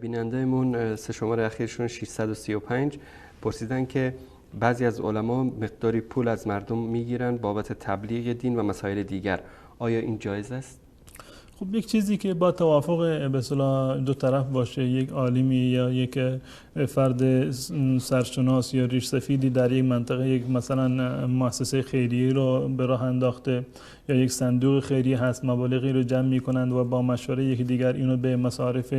بینندهمون سه شماره اخیرشون 635 پرسیدن که بعضی از علما مقداری پول از مردم میگیرن بابت تبلیغ دین و مسائل دیگر. آیا این جایز است؟ خب یک چیزی که با توافق به اصطلاح دو طرف باشه، یک عالمی یا یک فرد سرشناس یا ریش سفیدی در یک منطقه یک مثلا مؤسسه خیریه رو به راه انداخته یا یک صندوق خیریه هست، مبالغی رو جمع میکنند و با مشوره یکدیگر اینو به مصارف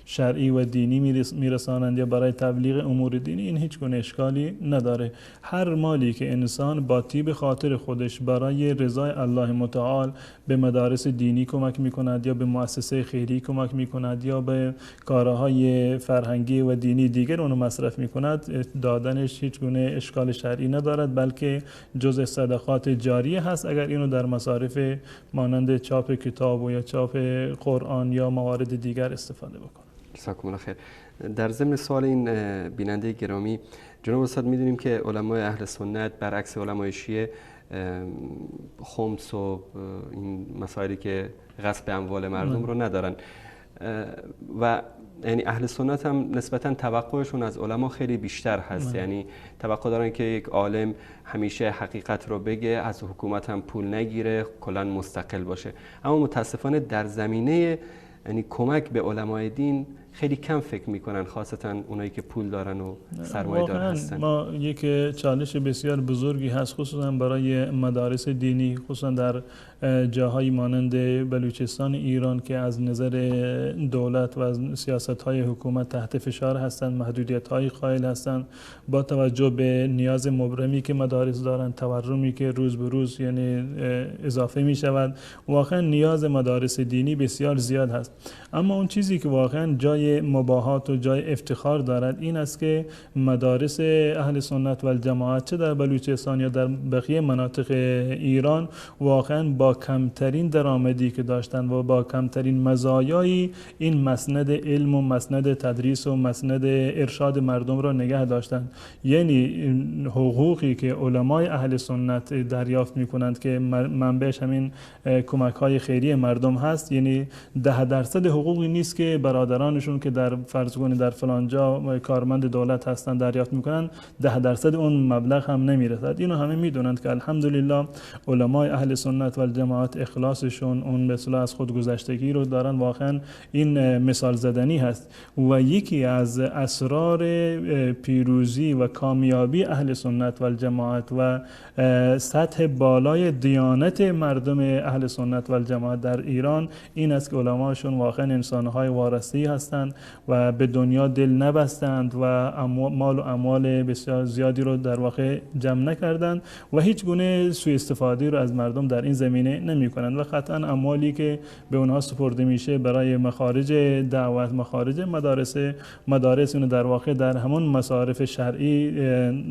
شرعی و دینی میرسانند یا برای تبلیغ امور دینی، این هیچ گونه اشکالی نداره. هر مالی که انسان با طیب خاطر خودش برای رضای الله متعال به مدارس دینی کمک میکند یا به مؤسسه خیری کمک میکند یا به کارهای فرهنگی و دینی دیگر اونو مصرف میکند، دادنش هیچ گونه اشکال شرعی ندارد، بلکه جزء صدقات جاریه هست اگر اینو در مصارف مانند چاپ کتاب و یا چاپ قرآن یا موارد دیگر استفاده بکنه. جزاکم الله خیر. در ضمن سوال این بیننده گرامی، جناب استاد میدونیم که علمای اهل سنت برعکس علمای شیعه خمس و این مسائلی که غصب اموال مردم رو ندارن و یعنی اهل سنت هم نسبتا توقعشون از علما خیلی بیشتر هست. یعنی توقع دارن که یک عالم همیشه حقیقت رو بگه، از حکومت هم پول نگیره، کلا مستقل باشه. اما متاسفانه در زمینه یعنی کمک به علمای دین خیلی کم فکر میکنن، خاصتا اونایی که پول دارن و سرمایه دار هستن. ما یک چالش بسیار بزرگی هست خصوصا برای مدارس دینی، خصوصا در جاهایی مانند بلوچستان ایران که از نظر دولت و از سیاست‌های حکومت تحت فشار هستند، محدودیت‌های قائل هستند، با توجه به نیاز مبرمی که مدارس دارند، تورمی که روز به روز یعنی اضافه می‌شود، واقعا نیاز مدارس دینی بسیار زیاد هست. اما اون چیزی که واقعا جای مباهات و جای افتخار دارد این است که مدارس اهل سنت و الجماعت چه در بلوچستان یا در بقیه مناطق ایران واقعا با کمترین درآمدی که داشتن و با کمترین مزایایی این مسند علم و مسند تدریس و مسند ارشاد مردم را نگه داشتند. یعنی حقوقی که علمای اهل سنت دریافت می‌کنند که منبعش همین کمک‌های خیریه مردم هست، یعنی 10% حقوقی نیست که برادرانشون که در فرض کنید در فلان جا کارمند دولت هستن دریافت میکنن، 10% اون مبلغ هم نمیرسد. اینو همه میدونند که الحمدلله علمای اهل سنت و الجماعت اخلاصشون، اون به اصطلاح از خودگذشتگی رو دارن، واقعا این مثال زدنی هست و یکی از اسرار پیروزی و کامیابی اهل سنت و الجماعت و سطح بالای دیانت مردم اهل سنت و الجماعت در ایران این است که علماشون واقعا انسان‌های وارثی هستند و به دنیا دل نبستند و مال و اموال بسیار زیادی رو در واقع جمع نکردند و هیچ گونه سوء استفاده رو از مردم در این زمینه نمی‌کنند و قطعا اموالی که به اونها سپرده میشه برای مخارج دعوت، مخارج مدارس اینو در واقع در همون مصارف شرعی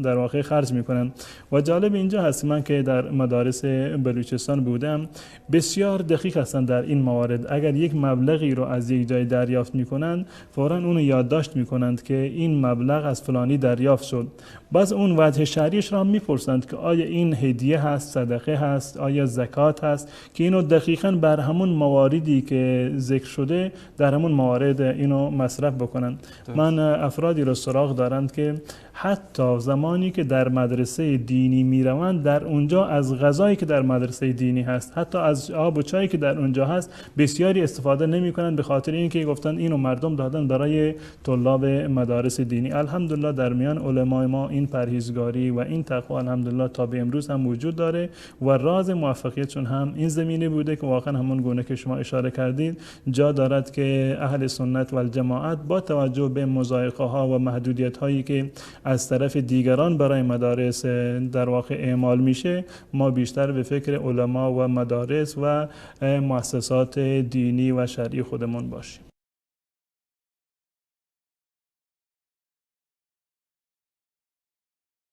در واقع خرج می‌کنند. و جالب اینجا هست من که در مدارس بلوچستان بودم، بسیار دقیق هستند در این موارد. اگر یک مبلغی رو از یک جای دریافت میکنند فوراً اونو یادداشت میکنند که این مبلغ از فلانی دریافت شد. باز اون وجه شرعیش را میپرسند که آیا این هدیه هست، صدقه هست، آیا زکات هست، که اینو دقیقاً بر همون مواردی که ذکر شده در همون موارد اینو مصرف بکنند. من افرادی رو سراغ دارند که حتی زمانی که در مدرسه دینی میروند در اونجا از غذایی که در مدرسه دینی هست، حتی از آب و چایی که در اونجا هست بسیاری استفاده نمی‌کنند، به خاطر اینکه گفتن اینو مردم دادن برای طلاب مدارس دینی. الحمدلله در میان علمای ما این پرهیزگاری و این تقوا الحمدلله تا به امروز هم وجود داره و راز موفقیتشون هم این زمینه بوده که واقعا همون گونه که شما اشاره کردید جا دارد که اهل سنت و الجماعت با توجه به مضایقه‌ها و محدودیت‌هایی که از طرف دیگران برای مدارس در واقع اعمال میشه، ما بیشتر به فکر علما و مدارس و مؤسسات دینی و شرعی خودمون باشیم.